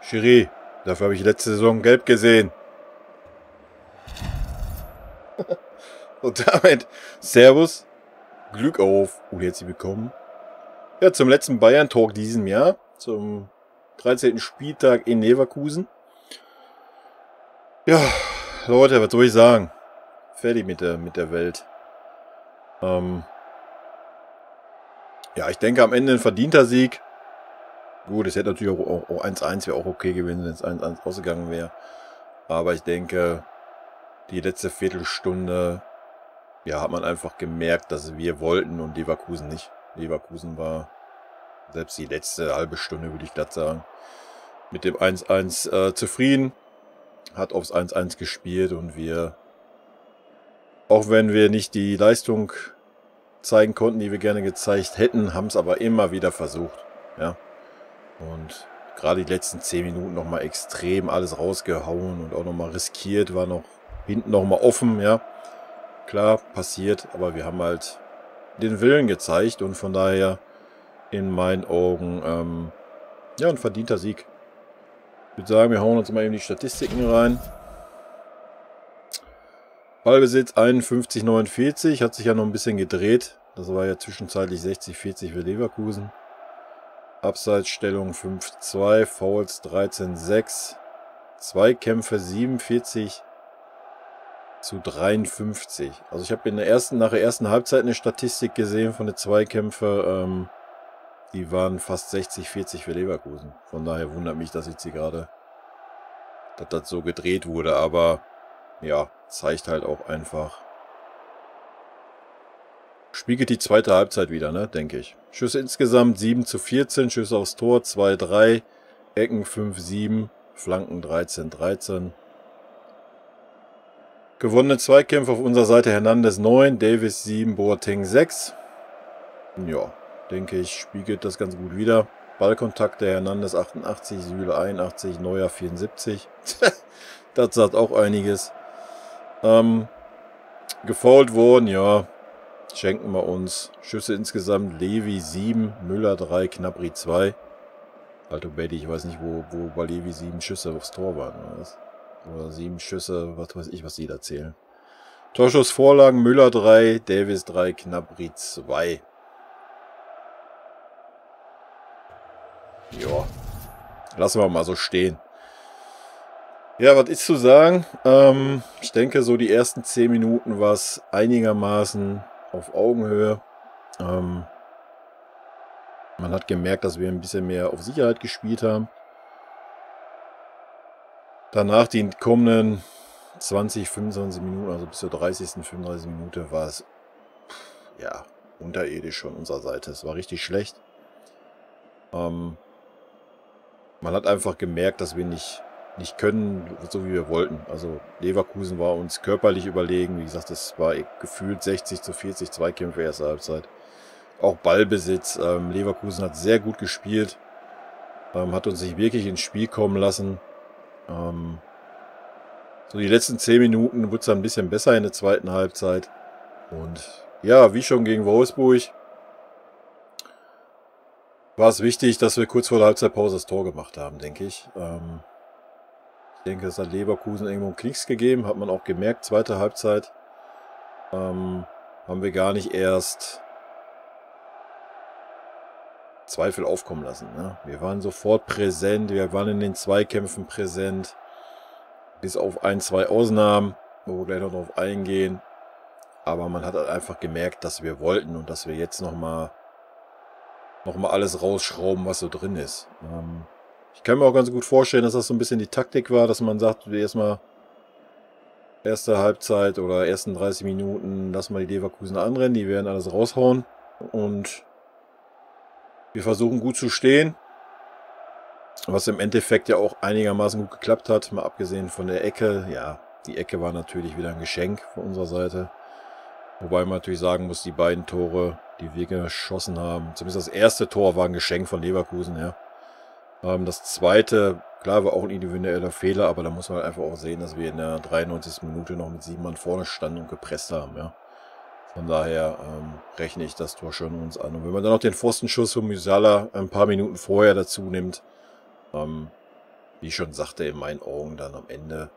Schiri, dafür habe ich letzte Saison gelb gesehen. Und damit Servus, Glück auf und herzlich willkommen. Ja, zum letzten Bayern-Talk diesem Jahr, zum 13. Spieltag in Leverkusen. Ja, Leute, was soll ich sagen? Fertig mit der Welt. Ja, ich denke am Ende ein verdienter Sieg. Gut, es hätte natürlich auch 1-1 wäre auch okay gewesen, wenn es 1-1 ausgegangen wäre. Aber ich denke, die letzte Viertelstunde, ja, hat man einfach gemerkt, dass wir wollten und Leverkusen nicht. Leverkusen war selbst die letzte halbe Stunde, würde ich glatt sagen, mit dem 1-1 zufrieden. Hat aufs 1-1 gespielt und wir, auch wenn wir nicht die Leistung zeigen konnten, die wir gerne gezeigt hätten, haben es aber immer wieder versucht. Ja. Und gerade die letzten 10 Minuten nochmal extrem alles rausgehauen und auch nochmal riskiert, war noch hinten nochmal offen, ja. Klar, passiert, aber wir haben halt den Willen gezeigt und von daher in meinen Augen, ja, ein verdienter Sieg. Ich würde sagen, wir hauen uns mal eben die Statistiken rein. Ballbesitz 51-49, hat sich ja noch ein bisschen gedreht. Das war ja zwischenzeitlich 60-40 für Leverkusen. Abseitsstellung 5-2, Fouls 13-6, Zweikämpfe 47 zu 53. Also ich habe nach der ersten Halbzeit eine Statistik gesehen von den Zweikämpfen, die waren fast 60-40 für Leverkusen. Von daher wundert mich, dass jetzt hier gerade, dass das so gedreht wurde, aber ja, zeigt halt auch einfach, spiegelt die zweite Halbzeit wieder, ne, denke ich. Schüsse insgesamt 7-14, Schüsse aufs Tor 2-3, Ecken 5-7, Flanken 13-13. Gewonnene Zweikämpfe auf unserer Seite Hernandez 9, Davis 7, Boateng 6. Ja, denke ich, spiegelt das ganz gut wieder. Ballkontakte Hernandez 88, Süle 81, Neuer 74. Das sagt auch einiges. Gefoult worden, ja. Schenken wir uns. Schüsse insgesamt Levi 7, Müller 3, Gnabry 2. Alto Betty, ich weiß nicht, wo bei Levi 7 Schüsse aufs Tor waren. Oder 7 Schüsse, was weiß ich, was die da zählen. Torschussvorlagen Müller 3, Davis 3, Gnabry 2. Ja, lassen wir mal so stehen. Ja, was ist zu sagen? Ich denke, so die ersten 10 Minuten war es einigermaßen auf Augenhöhe. Man hat gemerkt, dass wir ein bisschen mehr auf Sicherheit gespielt haben. Danach die kommenden 20, 25 Minuten, also bis zur 30., 35. Minute war es, ja, unterirdisch von unserer Seite. Es war richtig schlecht. Man hat einfach gemerkt, dass wir nicht können, so wie wir wollten. Also Leverkusen war uns körperlich überlegen. Wie gesagt, es war gefühlt 60-40 Zweikämpfe erste Halbzeit. Auch Ballbesitz. Leverkusen hat sehr gut gespielt. Hat uns nicht wirklich ins Spiel kommen lassen. So die letzten 10 Minuten wurde es dann ein bisschen besser in der zweiten Halbzeit. Und ja, wie schon gegen Wolfsburg war es wichtig, dass wir kurz vor der Halbzeitpause das Tor gemacht haben, denke ich. Ich denke, es hat Leverkusen irgendwo einen Knicks gegeben, hat man auch gemerkt, zweite Halbzeit. Haben wir gar nicht erst Zweifel aufkommen lassen. Ne? Wir waren sofort präsent, wir waren in den Zweikämpfen präsent. Bis auf 1, 2 Ausnahmen, wo wir gleich noch drauf eingehen. Aber man hat halt einfach gemerkt, dass wir wollten und dass wir jetzt nochmal alles rausschrauben, was so drin ist. Ich kann mir auch ganz gut vorstellen, dass das so ein bisschen die Taktik war, dass man sagt, erstmal erste Halbzeit oder ersten 30 Minuten lassen wir die Leverkusener anrennen, die werden alles raushauen und wir versuchen gut zu stehen, was im Endeffekt ja auch einigermaßen gut geklappt hat, mal abgesehen von der Ecke. Ja, die Ecke war natürlich wieder ein Geschenk von unserer Seite, wobei man natürlich sagen muss, die beiden Tore, die wir geschossen haben, zumindest das erste Tor war ein Geschenk von Leverkusen, ja. Das zweite, klar, war auch ein individueller Fehler, aber da muss man halt einfach auch sehen, dass wir in der 93. Minute noch mit 7 Mann vorne standen und gepresst haben, ja. Von daher rechne ich das Tor schon uns an. Und wenn man dann noch den Pfostenschuss von Musiala ein paar Minuten vorher dazu nimmt, wie ich schon sagte, in meinen Augen dann am Ende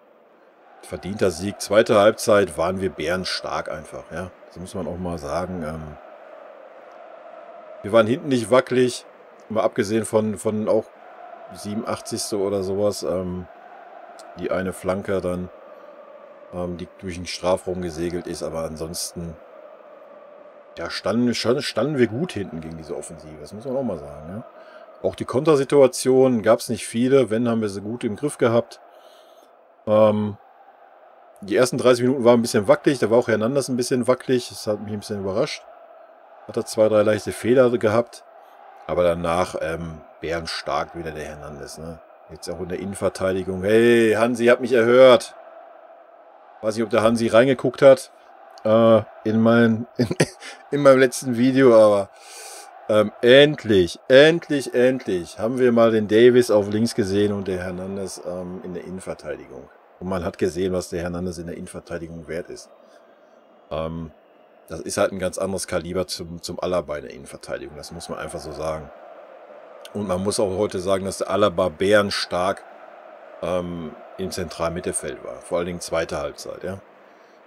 verdienter Sieg. Zweite Halbzeit waren wir bärenstark einfach, ja. Das muss man auch mal sagen. Wir waren hinten nicht wackelig, mal abgesehen von auch 87. oder sowas. Die eine Flanke dann, die durch den Strafraum gesegelt ist, aber ansonsten ja, standen wir gut hinten gegen diese Offensive, das muss man auch mal sagen. Ja. Auch die Kontersituationen gab es nicht viele, wenn, haben wir sie gut im Griff gehabt. Die ersten 30 Minuten waren ein bisschen wackelig, da war auch Hernandez ein bisschen wackelig, das hat mich ein bisschen überrascht. Hat er 2, 3 leichte Fehler gehabt, aber danach bärenstark wieder der Hernandez. Ne? Jetzt auch in der Innenverteidigung. Hey, Hansi hat mich erhört. Weiß nicht, ob der Hansi reingeguckt hat in meinem letzten Video, aber endlich haben wir mal den Davis auf links gesehen und der Hernandez in der Innenverteidigung. Und man hat gesehen, was der Hernandez in der Innenverteidigung wert ist. Das ist halt ein ganz anderes Kaliber zum Alaba in der Innenverteidigung. Das muss man einfach so sagen. Und man muss auch heute sagen, dass der Alaba bärenstark im zentralen Mittelfeld war. Vor allen Dingen zweite Halbzeit. Ja.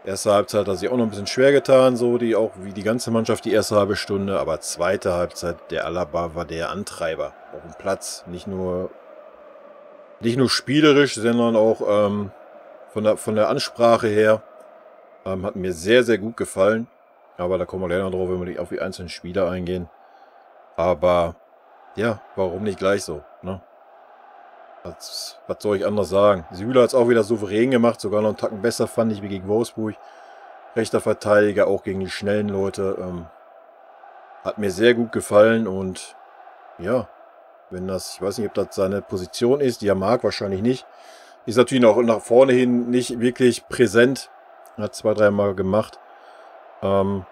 Erste Halbzeit hat er sich auch noch ein bisschen schwer getan, so auch wie die ganze Mannschaft die erste halbe Stunde. Aber zweite Halbzeit, der Alaba war der Antreiber auf dem Platz. Nicht nur spielerisch, sondern auch von der Ansprache her. Hat mir sehr, sehr gut gefallen. Aber da kommen wir gleich noch drauf, wenn wir auf die einzelnen Spieler eingehen. Aber ja, warum nicht gleich so? Ne? Was soll ich anders sagen? Süle hat es auch wieder souverän gemacht, sogar noch einen Tacken besser, fand ich, wie gegen Wolfsburg. Rechter Verteidiger, auch gegen die schnellen Leute. Hat mir sehr gut gefallen und ja, wenn das, ich weiß nicht, ob das seine Position ist, die er mag, wahrscheinlich nicht. Ist natürlich auch nach vorne hin nicht wirklich präsent. Hat 2, 3 Mal gemacht. Aber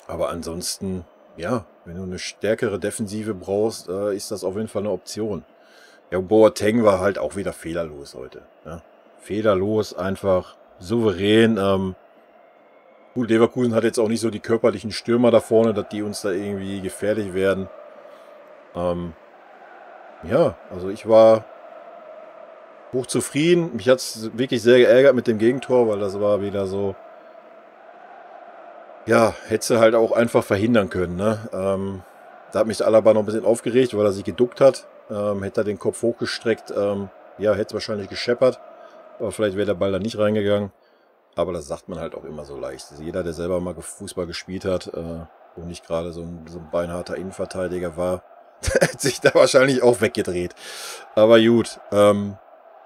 ansonsten, ja, wenn du eine stärkere Defensive brauchst, ist das auf jeden Fall eine Option. Ja, Boateng war halt auch wieder fehlerlos heute. Ja. Fehlerlos, einfach souverän. Gut, Leverkusen hat jetzt auch nicht so die körperlichen Stürmer da vorne, dass die uns da irgendwie gefährlich werden. Ja, also ich war hochzufrieden. Mich hat es wirklich sehr geärgert mit dem Gegentor, weil das war wieder so... Ja, hätte halt auch einfach verhindern können. Ne? Da hat mich der Alaba noch ein bisschen aufgeregt, weil er sich geduckt hat. Hätte er den Kopf hochgestreckt, ja, hätte es wahrscheinlich gescheppert. Aber vielleicht wäre der Ball da nicht reingegangen. Aber das sagt man halt auch immer so leicht. Also jeder, der selber mal Fußball gespielt hat und nicht gerade so ein beinharter Innenverteidiger war, hat sich da wahrscheinlich auch weggedreht. Aber gut, am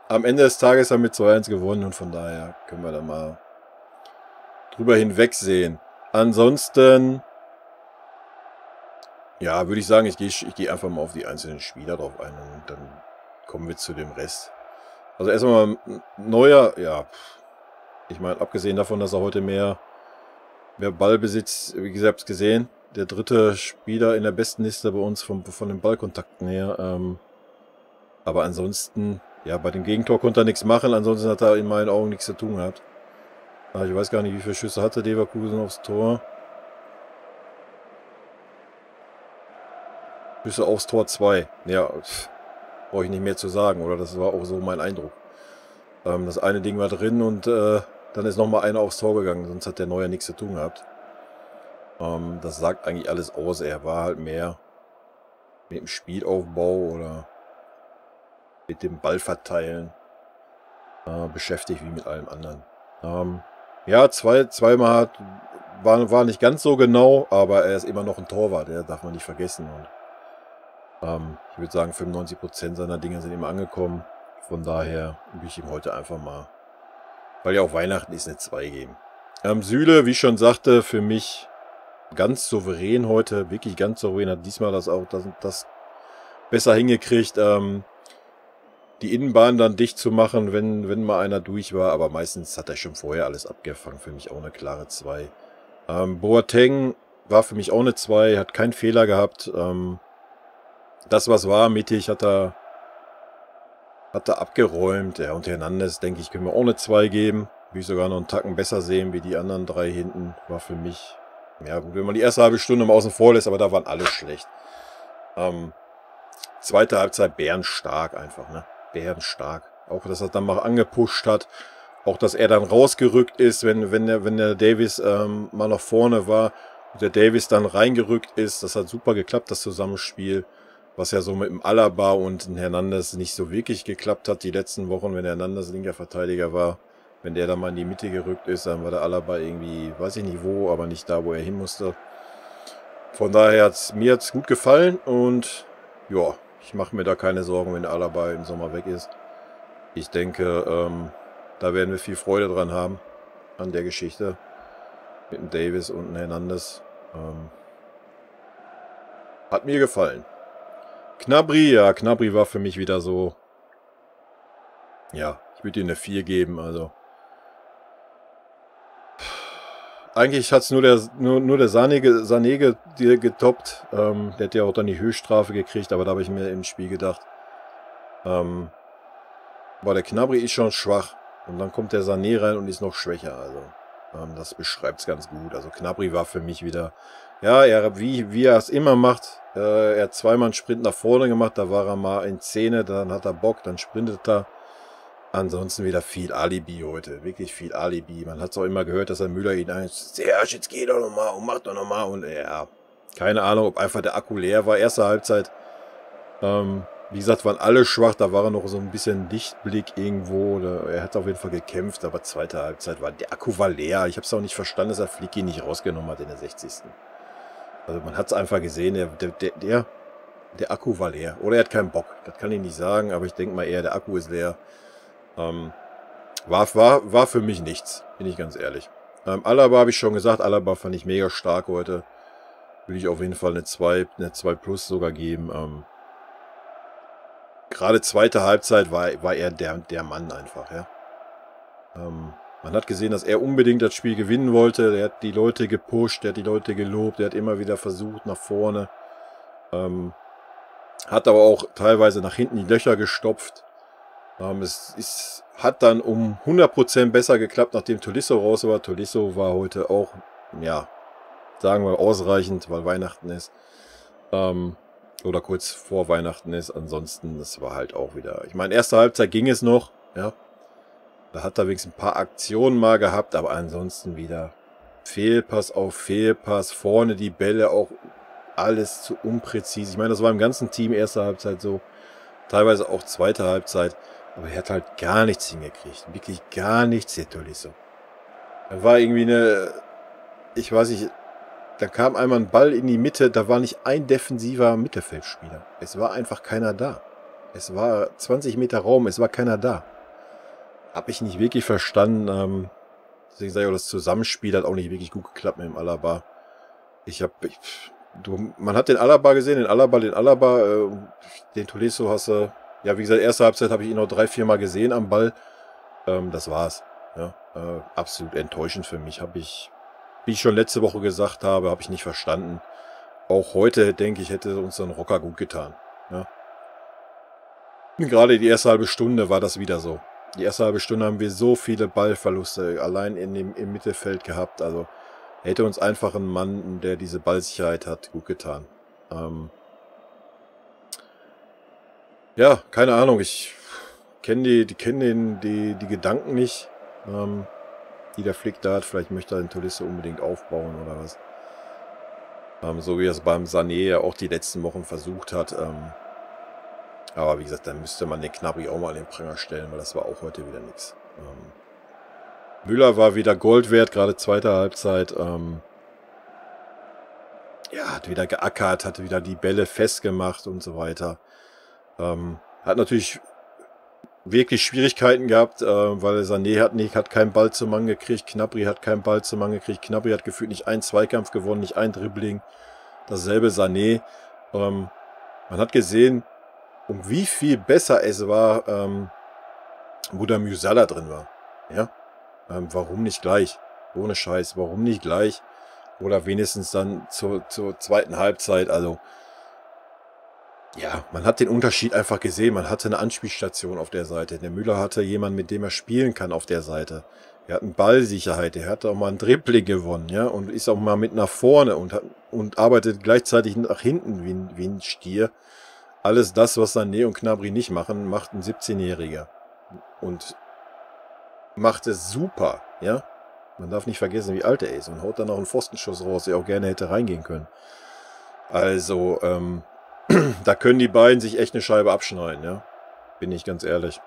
Ende des Tages haben wir 2-1 gewonnen und von daher können wir da mal drüber hinwegsehen. Ansonsten, ja, würde ich sagen, ich gehe einfach mal auf die einzelnen Spieler drauf ein und dann kommen wir zu dem Rest. Also erstmal Neuer, ja, ich meine, abgesehen davon, dass er heute mehr Ballbesitz, wie gesagt, gesehen, der dritte Spieler in der besten Liste bei uns von den Ballkontakten her. Aber ansonsten, ja, bei dem Gegentor konnte er nichts machen, ansonsten hat er in meinen Augen nichts zu tun gehabt. Ich weiß gar nicht, wie viele Schüsse hatte Leverkusen aufs Tor. Schüsse aufs Tor 2. Ja, brauche ich nicht mehr zu sagen, oder? Das war auch so mein Eindruck. Das eine Ding war drin und dann ist nochmal einer aufs Tor gegangen, sonst hat der Neuer nichts zu tun gehabt. Das sagt eigentlich alles aus. Er war halt mehr mit dem Spielaufbau oder mit dem Ballverteilen beschäftigt wie mit allem anderen. Ja, zweimal war nicht ganz so genau, aber er ist immer noch ein Torwart, der darf man nicht vergessen. Und ich würde sagen, 95% seiner Dinge sind immer angekommen. Von daher will ich ihm heute einfach mal, weil ja auch Weihnachten ist, eine 2 geben. Süle, wie ich schon sagte, für mich ganz souverän heute, wirklich ganz souverän, hat diesmal das besser hingekriegt, die Innenbahn dann dicht zu machen, wenn mal einer durch war, aber meistens hat er schon vorher alles abgefangen, für mich auch eine klare 2. Boateng war für mich auch eine 2, hat keinen Fehler gehabt, das was war, mittig hat er abgeräumt, ja, und Hernandez, denke ich, können wir auch eine 2 geben, will ich sogar noch einen Tacken besser sehen, wie die anderen 3 hinten, war für mich, ja gut, wenn man die erste halbe Stunde mal außen vor lässt, aber da waren alle schlecht. zweite Halbzeit bärenstark einfach, ne? Bärenstark. Auch, dass er dann mal angepusht hat. Auch, dass er dann rausgerückt ist, wenn der Davis mal nach vorne war und der Davis dann reingerückt ist. Das hat super geklappt, das Zusammenspiel. Was ja so mit dem Alaba und dem Hernandez nicht so wirklich geklappt hat die letzten Wochen, wenn der Hernandez linker Verteidiger war. Wenn der dann mal in die Mitte gerückt ist, dann war der Alaba irgendwie, weiß ich nicht wo, aber nicht da, wo er hin musste. Von daher mir hat's gut gefallen und ja, ich mache mir da keine Sorgen, wenn der Alaba im Sommer weg ist. Ich denke, da werden wir viel Freude dran haben, an der Geschichte mit dem Davis und dem Hernandez. Hat mir gefallen. Gnabry, ja, Gnabry war für mich wieder so, ja, ich würde ihm eine 4 geben, also. Eigentlich hat es nur der Sané getoppt. Der hat ja auch dann die Höchststrafe gekriegt, aber da habe ich mir im Spiel gedacht, boah, der Gnabry ist schon schwach. Und dann kommt der Sané rein und ist noch schwächer. Also, das beschreibt es ganz gut. Also Gnabry war für mich wieder, ja, wie er es immer macht. Er hat zweimal einen Sprint nach vorne gemacht, da war er mal in Szene, dann hat er Bock, dann sprintet er. Ansonsten wieder viel Alibi heute, wirklich viel Alibi. Man hat es auch immer gehört, dass der Müller ihn Serge, jetzt geh doch nochmal und mach doch nochmal. Und ja, keine Ahnung, ob einfach der Akku leer war. Erste Halbzeit, wie gesagt, waren alle schwach. Da war er noch so ein bisschen Lichtblick irgendwo. Er hat auf jeden Fall gekämpft, aber zweite Halbzeit war der Akku war leer. Ich habe es auch nicht verstanden, dass er Flicky nicht rausgenommen hat in der 60. Also man hat es einfach gesehen, der Akku war leer. Oder er hat keinen Bock. Das kann ich nicht sagen, aber ich denke mal eher, der Akku ist leer. War für mich nichts, bin ich ganz ehrlich. Alaba habe ich schon gesagt, Alaba fand ich mega stark heute. Würde ich auf jeden Fall eine 2 plus sogar geben. Gerade zweite Halbzeit war er der Mann einfach, ja. Man hat gesehen, dass er unbedingt das Spiel gewinnen wollte. Der hat die Leute gepusht, der hat die Leute gelobt, der hat immer wieder versucht nach vorne. Hat aber auch teilweise nach hinten die Löcher gestopft. Es hat dann um 100% besser geklappt, nachdem Tolisso raus war. Tolisso war heute auch, ja, sagen wir ausreichend, weil Weihnachten ist. Oder kurz vor Weihnachten ist. Ansonsten, das war halt auch wieder... Ich meine, erste Halbzeit ging es noch, ja. Da hat er wenigstens ein paar Aktionen mal gehabt, aber ansonsten wieder Fehlpass auf Fehlpass. Vorne die Bälle auch alles zu unpräzise. Ich meine, das war im ganzen Team erste Halbzeit so. Teilweise auch zweite Halbzeit. Aber er hat halt gar nichts hingekriegt. Wirklich gar nichts, der Tolisso. Da war irgendwie eine... Ich weiß nicht... Da kam einmal ein Ball in die Mitte. Da war nicht ein defensiver Mittelfeldspieler. Es war einfach keiner da. Es war 20 Meter Raum. Es war keiner da. Habe ich nicht wirklich verstanden. Deswegen sage ich auch, das Zusammenspiel hat auch nicht wirklich gut geklappt mit dem Alaba. Man hat den Alaba gesehen. Den Alaba. Den Tolisso hast du... Ja, wie gesagt, erste Halbzeit habe ich ihn noch 3-4 Mal gesehen am Ball. Das war's. Ja, absolut enttäuschend für mich. Wie ich schon letzte Woche gesagt habe, habe ich nicht verstanden. Auch heute, denke ich, hätte uns dann Rocker gut getan. Ja. Gerade die erste halbe Stunde war das wieder so. Die erste halbe Stunde haben wir so viele Ballverluste allein im Mittelfeld gehabt. Also hätte uns einfach ein Mann, der diese Ballsicherheit hat, gut getan. Ja, keine Ahnung, ich kenne die Gedanken nicht, die der Flick da hat. Vielleicht möchte er den Tolisso unbedingt aufbauen oder was. So wie er es beim Sané ja auch die letzten Wochen versucht hat. Aber wie gesagt, dann müsste man den Gnabry auch mal an den Pranger stellen, weil das war auch heute wieder nichts. Müller war wieder Gold wert, gerade zweite Halbzeit. Ja, hat wieder geackert, hat wieder die Bälle festgemacht und so weiter. Hat natürlich wirklich Schwierigkeiten gehabt, weil Sané hat keinen Ball zum Mann gekriegt, Gnabry hat keinen Ball zum Mann gekriegt, Gnabry hat gefühlt nicht einen Zweikampf gewonnen, nicht ein Dribbling, dasselbe Sané. Man hat gesehen, um wie viel besser es war, wo der Musiala drin war. Ja, warum nicht gleich? Ohne Scheiß, warum nicht gleich? Oder wenigstens dann zur zweiten Halbzeit, also ja, man hat den Unterschied einfach gesehen. Man hatte eine Anspielstation auf der Seite. Der Müller hatte jemanden, mit dem er spielen kann auf der Seite. Er hat eine Ballsicherheit. Er hat auch mal einen Dribbling gewonnen, ja, und ist auch mal mit nach vorne und arbeitet gleichzeitig nach hinten wie ein Stier. alles das, was Sané und Gnabry nicht machen, macht ein 17-Jähriger. Und macht es super, ja. Man darf nicht vergessen, wie alt er ist. Und haut dann noch einen Pfostenschuss raus, der auch gerne hätte reingehen können. Also, da können die beiden sich echt eine Scheibe abschneiden, ja. Bin ich ganz ehrlich.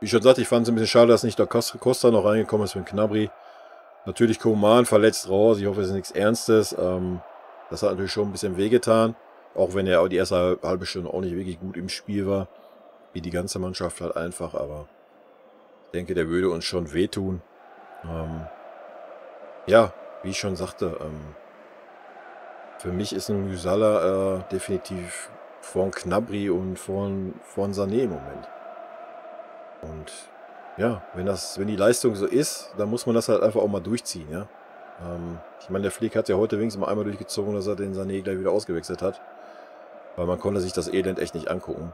Wie schon gesagt, ich fand es ein bisschen schade, dass nicht der Costa noch reingekommen ist für den Gnabry. Natürlich Coman verletzt raus. Ich hoffe, es ist nichts Ernstes. Das hat natürlich schon ein bisschen wehgetan. Auch wenn er die erste halbe Stunde auch nicht wirklich gut im Spiel war. Wie die ganze Mannschaft halt einfach. Aber ich denke, der würde uns schon wehtun. Ja, wie ich schon sagte, für mich ist ein Musiala definitiv vor Gnabry und vor Sané im Moment. Und ja, wenn die Leistung so ist, dann muss man das halt einfach auch mal durchziehen, ja. Ich meine, der Flick hat ja heute wenigstens mal einmal durchgezogen, dass er den Sané gleich wieder ausgewechselt hat. Weil man konnte sich das Elend echt nicht angucken.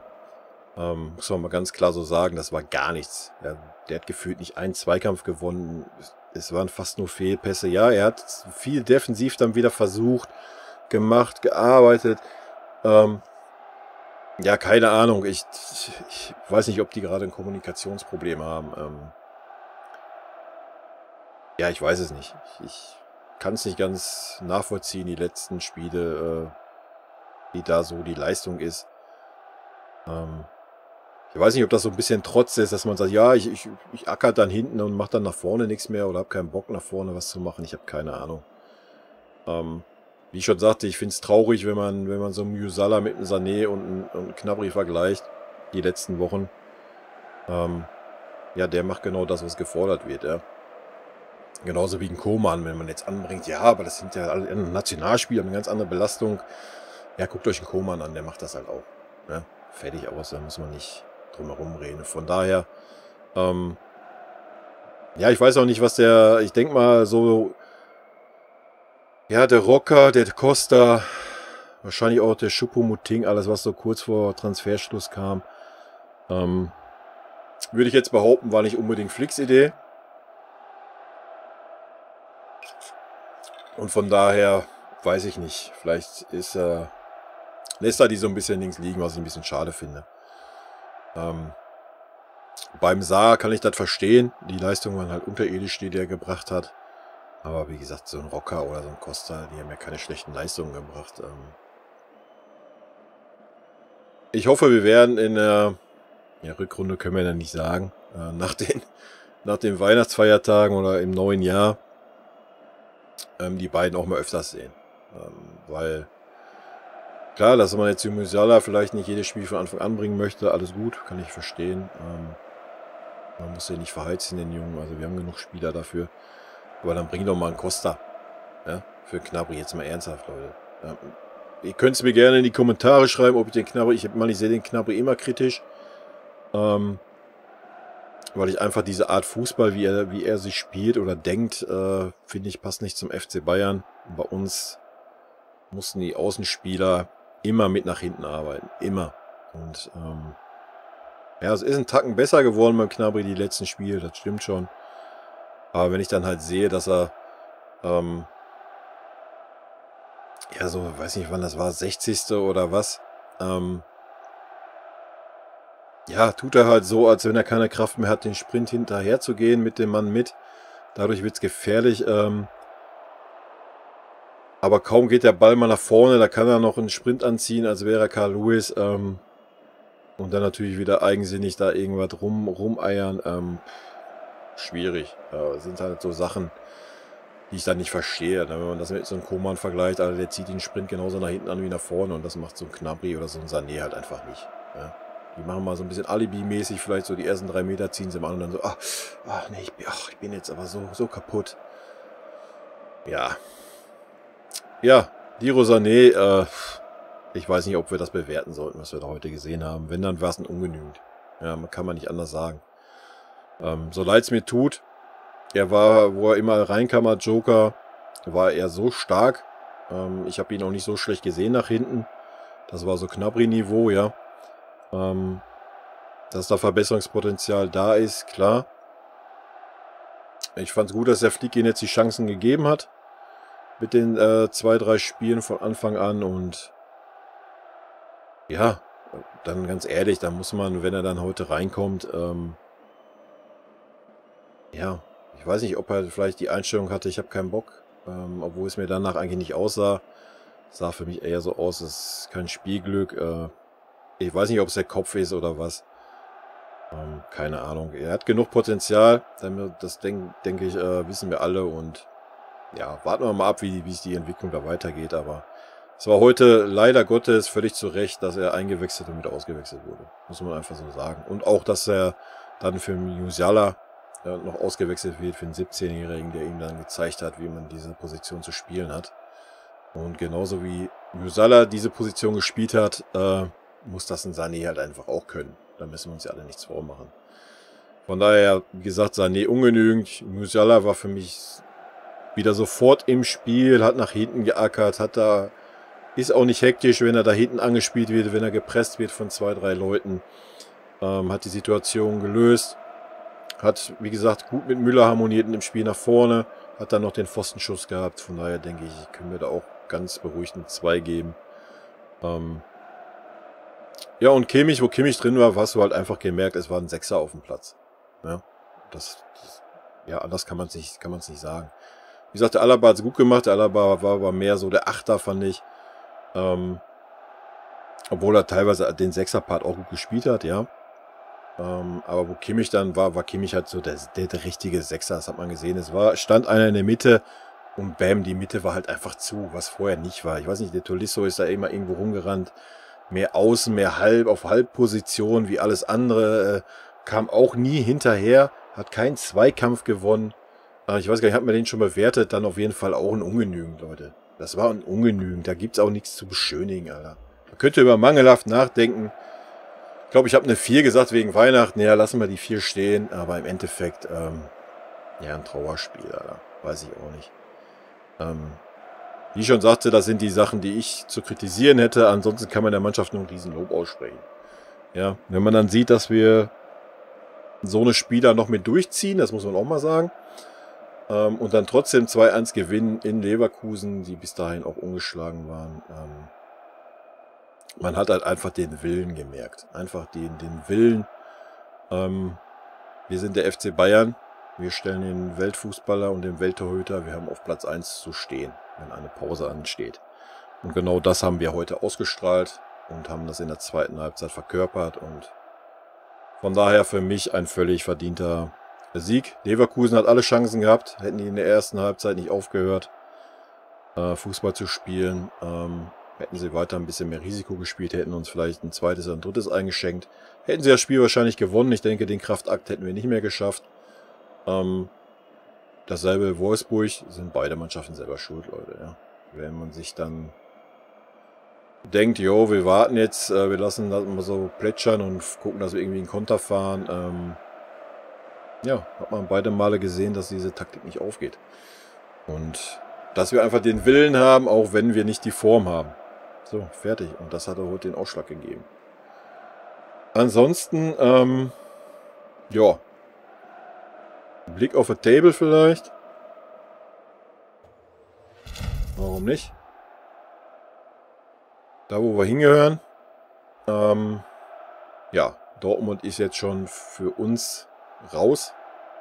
Muss man mal ganz klar so sagen, das war gar nichts. Ja, der hat gefühlt nicht einen Zweikampf gewonnen. Es waren fast nur Fehlpässe. Ja, er hat viel defensiv dann wieder versucht, gemacht, gearbeitet. Ja, keine Ahnung. Ich weiß nicht, ob die gerade ein Kommunikationsproblem haben. Ja, ich weiß es nicht. Ich kann es nicht ganz nachvollziehen, die letzten Spiele, wie da so die Leistung ist. Ich weiß nicht, ob das so ein bisschen Trotz ist, dass man sagt, ja, ich acker dann hinten und mache dann nach vorne nichts mehr oder habe keinen Bock nach vorne was zu machen. Ich habe keine Ahnung. Wie ich schon sagte, ich finde es traurig, wenn man so einen Musiala mit einem Sané und einem Gnabry vergleicht, die letzten Wochen. Ja, der macht genau das, was gefordert wird, ja. Genauso wie ein Coman, wenn man jetzt anbringt, ja, aber das sind ja alle Nationalspieler, eine ganz andere Belastung. Ja, guckt euch einen Coman an, der macht das halt auch. Ja, fertig aus, da muss man nicht drum herum reden. Von daher, ja, ich weiß auch nicht, ich denke mal so, ja, der Rocker, der Costa, wahrscheinlich auch der Choupo-Moting, alles was so kurz vor Transferschluss kam, würde ich jetzt behaupten, war nicht unbedingt Flicks Idee. Und von daher, weiß ich nicht, vielleicht lässt er die so ein bisschen links liegen, was ich ein bisschen schade finde. Beim Saar kann ich das verstehen. Die Leistungen waren halt unterirdisch, die der gebracht hat. Aber wie gesagt, so ein Rocker oder so ein Costa, die haben ja keine schlechten Leistungen gebracht. Ich hoffe, wir werden in der Rückrunde, können wir ja nicht sagen, nach den Weihnachtsfeiertagen oder im neuen Jahr die beiden auch mal öfters sehen. Weil, klar, dass man jetzt die Musiala vielleicht nicht jedes Spiel von Anfang an bringen möchte, alles gut, kann ich verstehen. Man muss ja nicht verheizen, den Jungen, also wir haben genug Spieler dafür. Aber dann bring doch mal einen Costa. Ja, für Gnabry, jetzt mal ernsthaft, Leute. Ja, ihr könnt es mir gerne in die Kommentare schreiben, ob ich den Gnabry, ich sehe den Gnabry immer kritisch. Weil ich einfach diese Art Fußball, wie er sich spielt oder denkt, finde ich, passt nicht zum FC Bayern. Bei uns mussten die Außenspieler immer mit nach hinten arbeiten. Immer. Und ja, es ist ein Tacken besser geworden beim Gnabry die letzten Spiele, das stimmt schon. Aber wenn ich dann halt sehe, dass er ja, so, weiß nicht, wann das war, 60. oder was, ja, tut er halt so, als wenn er keine Kraft mehr hat, den Sprint hinterher zu gehen mit dem Mann mit. Dadurch wird es gefährlich. Aber kaum geht der Ball mal nach vorne, da kann er noch einen Sprint anziehen, als wäre er Carl Lewis. Und dann natürlich wieder eigensinnig da irgendwas rumeiern. Schwierig. Das sind halt so Sachen, die ich dann nicht verstehe. Wenn man das mit so einem Coman vergleicht, also der zieht den Sprint genauso nach hinten an wie nach vorne. Und das macht so ein Gnabry oder so ein Sané halt einfach nicht. Ja. Die machen mal so ein bisschen Alibi-mäßig, vielleicht so die ersten 3 Meter ziehen sie mal an und dann so, nee, ich bin jetzt aber so kaputt. Ja. Ja, Leroy Sané, ich weiß nicht, ob wir das bewerten sollten, was wir da heute gesehen haben. Wenn, dann war es ein ungenügend. Ja, kann man nicht anders sagen. So leid es mir tut, er war, wo er immer reinkam als Joker, war er so stark. Ich habe ihn auch nicht so schlecht gesehen nach hinten. Das war so Gnabry-Niveau, ja. Dass da Verbesserungspotenzial da ist, klar. Ich fand es gut, dass der Flick ihn jetzt die Chancen gegeben hat. Mit den 2, 3 Spielen von Anfang an. Und ja, dann ganz ehrlich, da muss man, wenn er dann heute reinkommt, ja, ich weiß nicht, ob er vielleicht die Einstellung hatte, ich habe keinen Bock, obwohl es mir danach eigentlich nicht aussah. Sah für mich eher so aus, es ist kein Spielglück. Ich weiß nicht, ob es der Kopf ist oder was. Keine Ahnung. Er hat genug Potenzial, das denke ich, wissen wir alle. Und ja, warten wir mal ab, wie es die Entwicklung da weitergeht. Aber es war heute leider Gottes völlig zu Recht, dass er eingewechselt und wieder ausgewechselt wurde. Muss man einfach so sagen. Und auch, dass er dann für Musiala noch ausgewechselt wird, für einen 17-Jährigen, der ihm dann gezeigt hat, wie man diese Position zu spielen hat. Und genauso wie Musiala diese Position gespielt hat, muss das ein Sané halt einfach auch können. Da müssen wir uns ja alle nichts vormachen. Von daher, wie gesagt, Sané ungenügend. Musiala war für mich wieder sofort im Spiel, hat nach hinten geackert, ist auch nicht hektisch, wenn er da hinten angespielt wird, wenn er gepresst wird von 2, 3 Leuten. Hat die Situation gelöst. Hat, wie gesagt, gut mit Müller harmoniert im Spiel nach vorne. Hat dann noch den Pfostenschuss gehabt. Von daher denke ich, können wir da auch ganz beruhigt eine 2 geben. Ja, und Kimmich, wo Kimmich drin war, hast du halt einfach gemerkt, es war ein Sechser auf dem Platz. Ja, ja, anders kann man es nicht sagen. Wie gesagt, der Alaba hat es gut gemacht. Der Alaba war aber mehr so der Achter, fand ich. Obwohl er teilweise den Sechser-Part auch gut gespielt hat, ja. Aber wo Kimmich dann war Kimmich halt so der richtige Sechser, das hat man gesehen. Stand einer in der Mitte und bam, die Mitte war halt einfach zu, was vorher nicht war. Ich weiß nicht, der Tolisso ist da immer irgendwo rumgerannt. Mehr außen, mehr auf Halbposition wie alles andere. Kam auch nie hinterher, hat keinen Zweikampf gewonnen. Ich weiß gar nicht, hat man den schon bewertet? Dann auf jeden Fall auch ein Ungenügend, Leute. Das war ein Ungenügend, da gibt es auch nichts zu beschönigen, Alter. Man könnte über mangelhaft nachdenken. Ich glaube, ich habe eine 4 gesagt wegen Weihnachten. Ja, lassen wir die 4 stehen. Aber im Endeffekt, ja, ein Trauerspiel, Alter. Weiß ich auch nicht. Wie ich schon sagte, das sind die Sachen, die ich zu kritisieren hätte. Ansonsten kann man der Mannschaft nur einen Riesenlob aussprechen. Ja, wenn man dann sieht, dass wir so eine Spieler noch mit durchziehen, das muss man auch mal sagen. Und dann trotzdem 2-1 gewinnen in Leverkusen, die bis dahin auch ungeschlagen waren. Man hat halt einfach den Willen gemerkt. Einfach den Willen. Wir sind der FC Bayern. Wir stellen den Weltfußballer und den Welttorhüter. Wir haben auf Platz 1 zu stehen, wenn eine Pause ansteht. Und genau das haben wir heute ausgestrahlt und haben das in der zweiten Halbzeit verkörpert. Und von daher für mich ein völlig verdienter Sieg. Leverkusen hat alle Chancen gehabt. Hätten die in der ersten Halbzeit nicht aufgehört, Fußball zu spielen. Hätten sie weiter ein bisschen mehr Risiko gespielt, hätten uns vielleicht ein zweites oder ein drittes eingeschenkt. Hätten sie das Spiel wahrscheinlich gewonnen. Ich denke, den Kraftakt hätten wir nicht mehr geschafft. Dasselbe Wolfsburg, sind beide Mannschaften selber schuld, Leute. Ja. Wenn man sich dann denkt, jo, wir warten jetzt, wir lassen das mal so plätschern und gucken, dass wir irgendwie einen Konter fahren. Ja, hat man beide Male gesehen, dass diese Taktik nicht aufgeht. Und dass wir einfach den Willen haben, auch wenn wir nicht die Form haben. So, fertig. Und das hat heute den Ausschlag gegeben. Ansonsten, ja. Blick auf the Table vielleicht. Warum nicht? Da, wo wir hingehören. Ja, Dortmund ist jetzt schon für uns raus.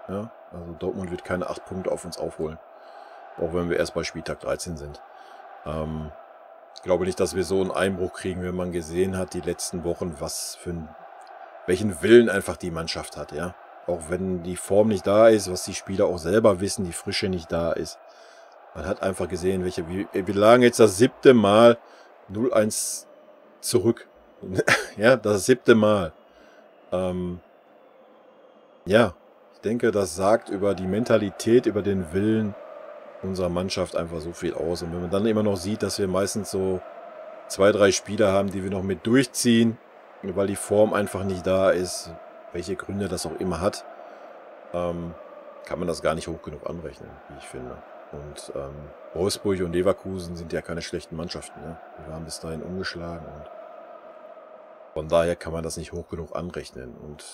Ja, also Dortmund wird keine 8 Punkte auf uns aufholen. Auch wenn wir erst bei Spieltag 13 sind. Ich glaube nicht, dass wir so einen Einbruch kriegen, wenn man gesehen hat, die letzten Wochen, welchen Willen einfach die Mannschaft hat, ja. Auch wenn die Form nicht da ist, was die Spieler auch selber wissen, die Frische nicht da ist. Man hat einfach gesehen, wir lagen jetzt das 7. Mal 0-1 zurück. Ja, das 7. Mal. Ja, ich denke, das sagt über die Mentalität, über den Willen unserer Mannschaft einfach so viel aus. Und wenn man dann immer noch sieht, dass wir meistens so 2, 3 Spieler haben, die wir noch mit durchziehen, weil die Form einfach nicht da ist, welche Gründe das auch immer hat, kann man das gar nicht hoch genug anrechnen, wie ich finde. Und Wolfsburg und Leverkusen sind ja keine schlechten Mannschaften. Ne? Wir waren bis dahin ungeschlagen und von daher kann man das nicht hoch genug anrechnen. Und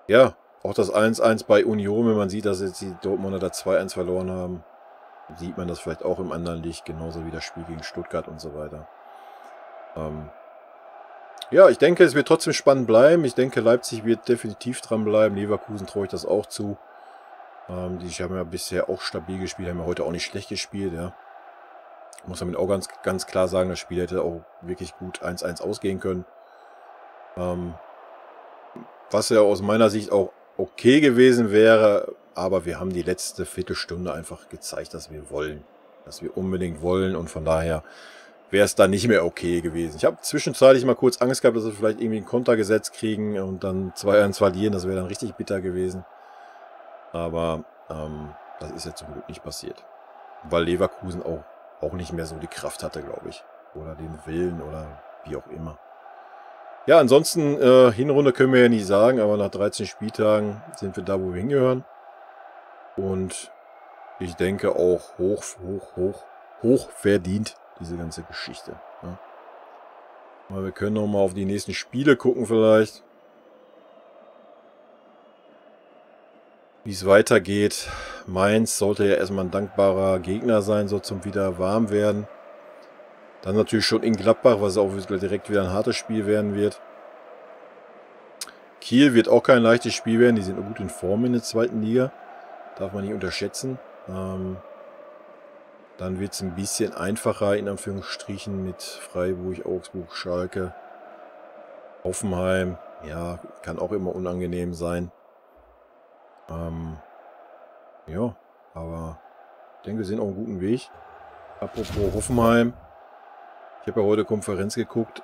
ja, auch das 1-1 bei Union, wenn man sieht, dass jetzt die Dortmunder da 2-1 verloren haben, sieht man das vielleicht auch im anderen Licht, genauso wie das Spiel gegen Stuttgart und so weiter. Ja, ich denke, es wird trotzdem spannend bleiben. Ich denke, Leipzig wird definitiv dran bleiben. Leverkusen traue ich das auch zu. Die haben ja bisher auch stabil gespielt, haben ja heute auch nicht schlecht gespielt, ja. Muss damit auch ganz klar sagen, das Spiel hätte auch wirklich gut 1-1 ausgehen können. Was ja aus meiner Sicht auch okay gewesen wäre, aber wir haben die letzte Viertelstunde einfach gezeigt, dass wir wollen. Dass wir unbedingt wollen und von daher wäre es dann nicht mehr okay gewesen. Ich habe zwischenzeitlich mal kurz Angst gehabt, dass wir vielleicht irgendwie einen Konter gesetzt kriegen und dann 2-1 verlieren. Das wäre dann richtig bitter gewesen. Aber das ist ja zum Glück nicht passiert. Weil Leverkusen auch nicht mehr so die Kraft hatte, glaube ich. Oder den Willen oder wie auch immer. Ja, ansonsten Hinrunde können wir ja nicht sagen, aber nach 13 Spieltagen sind wir da, wo wir hingehören. Und ich denke auch hoch verdient, diese ganze Geschichte. Ja. Aber wir können noch mal auf die nächsten Spiele gucken vielleicht. Wie es weitergeht. Mainz sollte ja erstmal ein dankbarer Gegner sein, so zum wieder warm werden. Dann natürlich schon in Gladbach, was auch direkt wieder ein hartes Spiel werden wird. Kiel wird auch kein leichtes Spiel werden. Die sind gut in Form in der zweiten Liga. Darf man nicht unterschätzen. Dann wird es ein bisschen einfacher, in Anführungsstrichen, mit Freiburg, Augsburg, Schalke, Hoffenheim. Ja, kann auch immer unangenehm sein. Ja, aber ich denke, wir sind auf einem guten Weg. Apropos Hoffenheim. Ich habe ja heute Konferenz geguckt.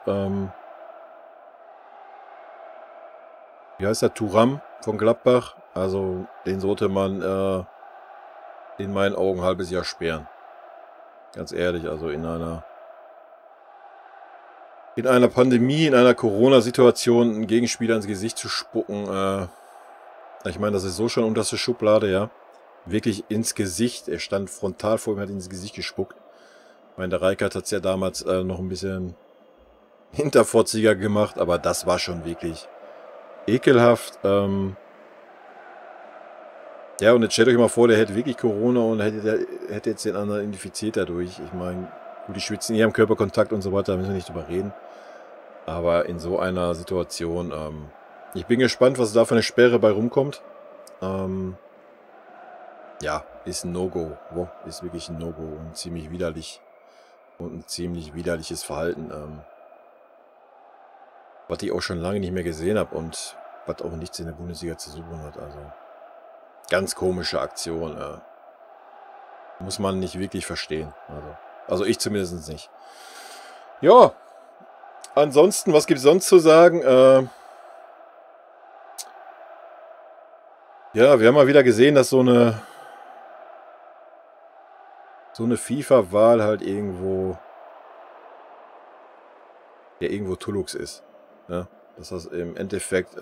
Wie heißt der? Thuram von Gladbach. Also den sollte man in meinen Augen ein halbes Jahr sperren. Ganz ehrlich, also in einer Pandemie, in einer Corona-Situation einen Gegenspieler ins Gesicht zu spucken. Ich meine, das ist so schon unterste Schublade, ja. Wirklich ins Gesicht. Er stand frontal vor ihm, hat ins Gesicht gespuckt. Ich meine, der Reikert hat es ja damals noch ein bisschen hinterfotziger gemacht, aber das war schon wirklich ekelhaft. Ja, und jetzt stellt euch mal vor, der hätte wirklich Corona und hätte jetzt den anderen infiziert dadurch. Ich meine, gut, die schwitzen eh am Körperkontakt und so weiter, da müssen wir nicht drüber reden. Aber in so einer Situation, ich bin gespannt, was da für eine Sperre bei rumkommt. Ja, ist ein No-Go. Ist wirklich ein No-Go und ziemlich widerlich. Und ein ziemlich widerliches Verhalten. Was ich auch schon lange nicht mehr gesehen habe und was auch nichts in der Bundesliga zu suchen hat. Also ganz komische Aktion. Muss man nicht wirklich verstehen. Also ich zumindest nicht. Ja, ansonsten, was gibt es sonst zu sagen? Ja, wir haben mal wieder gesehen, dass so eine FIFA-Wahl halt irgendwo Tullux ist. Ja? Dass das im Endeffekt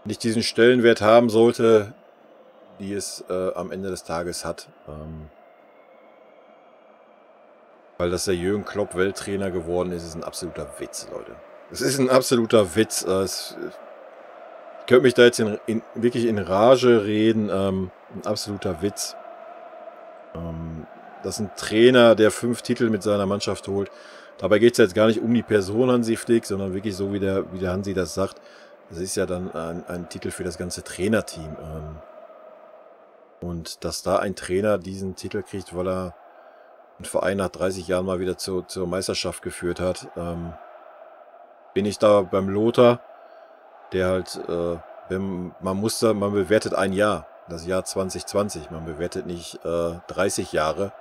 nicht diesen Stellenwert haben sollte, die es am Ende des Tages hat. Weil dass der Jürgen Klopp Welttrainer geworden ist, ist ein absoluter Witz, Leute. Es ist ein absoluter Witz. Ich könnte mich da jetzt wirklich in Rage reden. Ein absoluter Witz. Das ist ein Trainer, der 5 Titel mit seiner Mannschaft holt. Dabei geht es jetzt gar nicht um die Person Hansi Flick, sondern wirklich so, wie der Hansi das sagt. Das ist ja dann ein Titel für das ganze Trainerteam. Und dass da ein Trainer diesen Titel kriegt, weil er einen Verein nach 30 Jahren mal wieder zur Meisterschaft geführt hat, bin ich da beim Lothar, der halt, man bewertet ein Jahr, das Jahr 2020, man bewertet nicht 30 Jahre,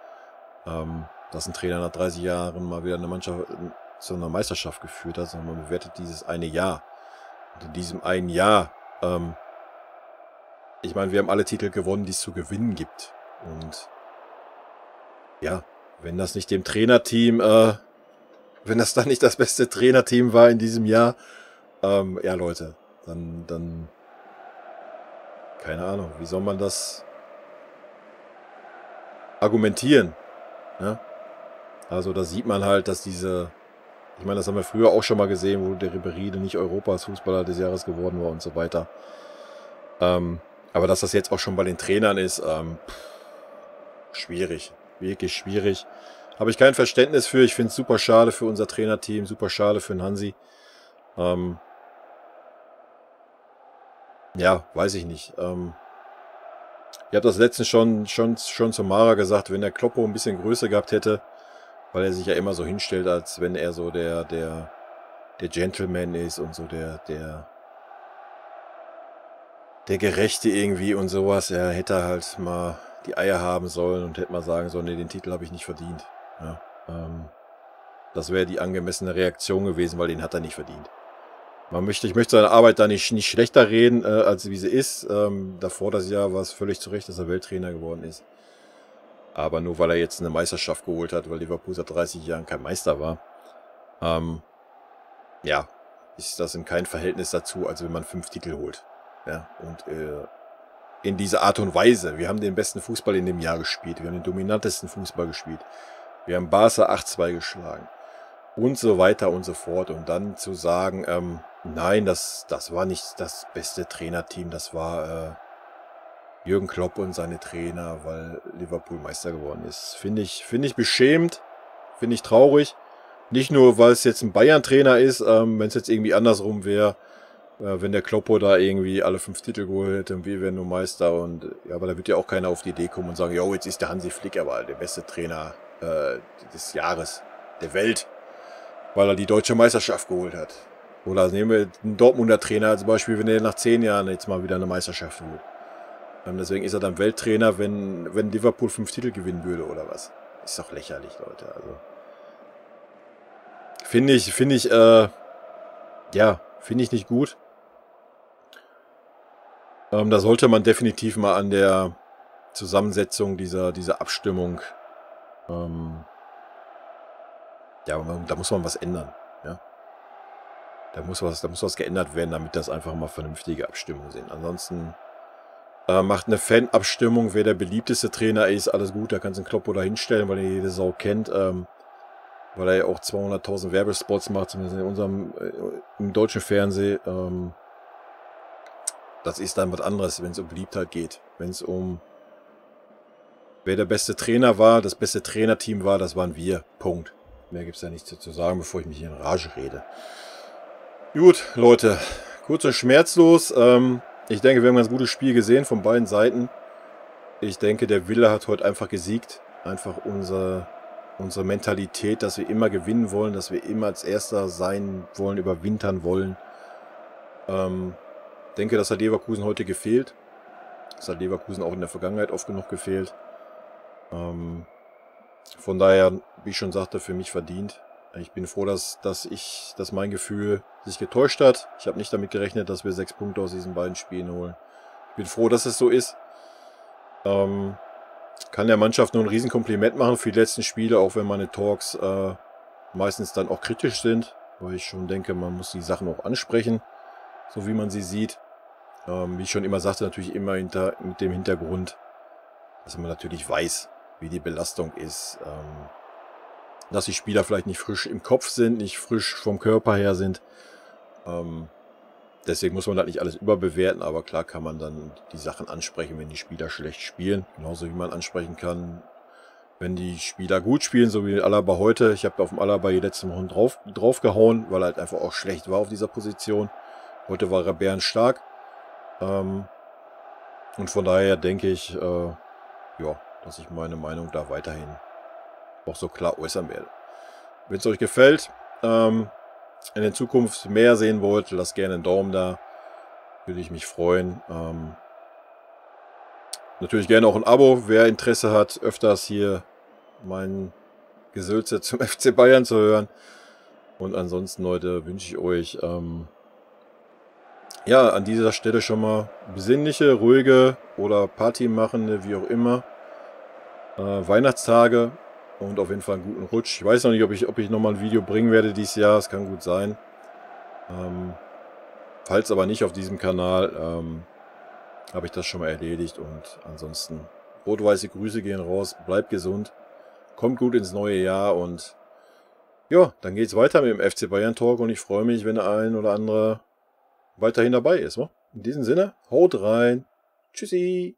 dass ein Trainer nach 30 Jahren mal wieder eine Mannschaft zu einer Meisterschaft geführt hat, sondern man bewertet dieses eine Jahr. Und in diesem einen Jahr, ich meine, wir haben alle Titel gewonnen, die es zu gewinnen gibt. Und ja, wenn das nicht dem Trainerteam, wenn das dann nicht das beste Trainerteam war in diesem Jahr, ja Leute, dann keine Ahnung, wie soll man das argumentieren? Ja? Also da sieht man halt, dass ich meine, das haben wir früher auch schon mal gesehen, wo der Ribéry nicht Europas Fußballer des Jahres geworden war und so weiter. Aber dass das jetzt auch schon bei den Trainern ist, schwierig. Wirklich schwierig. Habe ich kein Verständnis für. Ich finde es super schade für unser Trainerteam, super schade für den Hansi. Ja, weiß ich nicht. Ich habe das letztens schon zu Mara gesagt, wenn der Kloppo ein bisschen Größe gehabt hätte, weil er sich ja immer so hinstellt, als wenn er so der Gentleman ist und so der Gerechte irgendwie und sowas. Er hätte halt mal die Eier haben sollen und hätte mal sagen sollen, nee, den Titel habe ich nicht verdient. Ja, das wäre die angemessene Reaktion gewesen, weil den hat er nicht verdient. Ich möchte seine Arbeit da nicht schlechter reden, als wie sie ist. Davor das Jahr war es völlig zu Recht, dass er Welttrainer geworden ist. Aber nur weil er jetzt eine Meisterschaft geholt hat, weil Liverpool seit 30 Jahren kein Meister war, ja, ist das in kein Verhältnis dazu, als wenn man 5 Titel holt. Ja, und in dieser Art und Weise. Wir haben den besten Fußball in dem Jahr gespielt. Wir haben den dominantesten Fußball gespielt. Wir haben Barca 8-2 geschlagen. Und so weiter und so fort. Und dann zu sagen, nein, das war nicht das beste Trainerteam. Das war Jürgen Klopp und seine Trainer, weil Liverpool Meister geworden ist. Finde ich beschämend. Finde ich traurig. Nicht nur, weil es jetzt ein Bayern-Trainer ist, wenn es jetzt irgendwie andersrum wäre, wenn der Kloppo da irgendwie alle 5 Titel geholt hätte und wir wären nur Meister. Und ja, aber da wird ja auch keiner auf die Idee kommen und sagen, jo, jetzt ist der Hansi Flick aber der beste Trainer des Jahres, der Welt, weil er die deutsche Meisterschaft geholt hat. Oder nehmen wir einen Dortmunder Trainer zum Beispiel, wenn er nach 10 Jahren jetzt mal wieder eine Meisterschaft holt. Deswegen ist er dann Welttrainer, wenn Liverpool 5 Titel gewinnen würde oder was. Ist doch lächerlich, Leute. Also finde ich nicht gut. Da sollte man definitiv mal an der Zusammensetzung dieser Abstimmung, ja, da muss man was ändern. Ja? Da muss was geändert werden, damit das einfach mal vernünftige Abstimmungen sind. Ansonsten macht eine Fanabstimmung, wer der beliebteste Trainer ist, alles gut, da kannst du einen Kloppo da hinstellen, weil er jede Sau kennt, weil er ja auch 200.000 Werbespots macht, zumindest im deutschen Fernsehen. Das ist dann was anderes, wenn es um Beliebtheit geht. Wenn es um wer der beste Trainer war, das beste Trainerteam war, das waren wir. Punkt. Mehr gibt es ja nichts zu sagen, bevor ich mich hier in Rage rede. Gut, Leute, kurz und schmerzlos. Ich denke, wir haben ein ganz gutes Spiel gesehen von beiden Seiten. Ich denke, der Wille hat heute einfach gesiegt. Einfach unsere Mentalität, dass wir immer gewinnen wollen, dass wir immer als Erster sein wollen, überwintern wollen. Ich denke, das hat Leverkusen heute gefehlt. Das hat Leverkusen auch in der Vergangenheit oft genug gefehlt. Von daher, wie ich schon sagte, für mich verdient. Ich bin froh, dass mein Gefühl sich getäuscht hat. Ich habe nicht damit gerechnet, dass wir 6 Punkte aus diesen beiden Spielen holen. Ich bin froh, dass es so ist. Kann der Mannschaft nur ein Riesenkompliment machen für die letzten Spiele, auch wenn meine Talks meistens dann auch kritisch sind, weil ich schon denke, man muss die Sachen auch ansprechen, so wie man sie sieht. Wie ich schon immer sagte, natürlich immer mit dem Hintergrund, dass man natürlich weiß, wie die Belastung ist, dass die Spieler vielleicht nicht frisch im Kopf sind, nicht frisch vom Körper her sind. Deswegen muss man das nicht alles überbewerten, aber klar kann man dann die Sachen ansprechen, wenn die Spieler schlecht spielen. Genauso wie man ansprechen kann, wenn die Spieler gut spielen, so wie Alaba heute. Ich habe auf dem Alaba die letzten Wochen draufgehauen, weil er halt einfach auch schlecht war auf dieser Position. Heute war er bärenstark. Und von daher denke ich, ja, dass ich meine Meinung da weiterhin auch so klar äußern werde. Wenn es euch gefällt, in der Zukunft mehr sehen wollt, lasst gerne einen Daumen da. Würde ich mich freuen. Natürlich gerne auch ein Abo, wer Interesse hat, öfters hier mein Gesülze zum FC Bayern zu hören. Und ansonsten, Leute, wünsche ich euch ja, an dieser Stelle schon mal besinnliche, ruhige oder partymachende, wie auch immer, Weihnachtstage und auf jeden Fall einen guten Rutsch. Ich weiß noch nicht, ob ich nochmal ein Video bringen werde dieses Jahr, es kann gut sein. Falls aber nicht auf diesem Kanal, habe ich das schon mal erledigt und ansonsten rot-weiße Grüße gehen raus, bleibt gesund, kommt gut ins neue Jahr und ja, dann geht es weiter mit dem FC Bayern Talk und ich freue mich, wenn der ein oder andere weiterhin dabei ist. Ne? In diesem Sinne, haut rein. Tschüssi.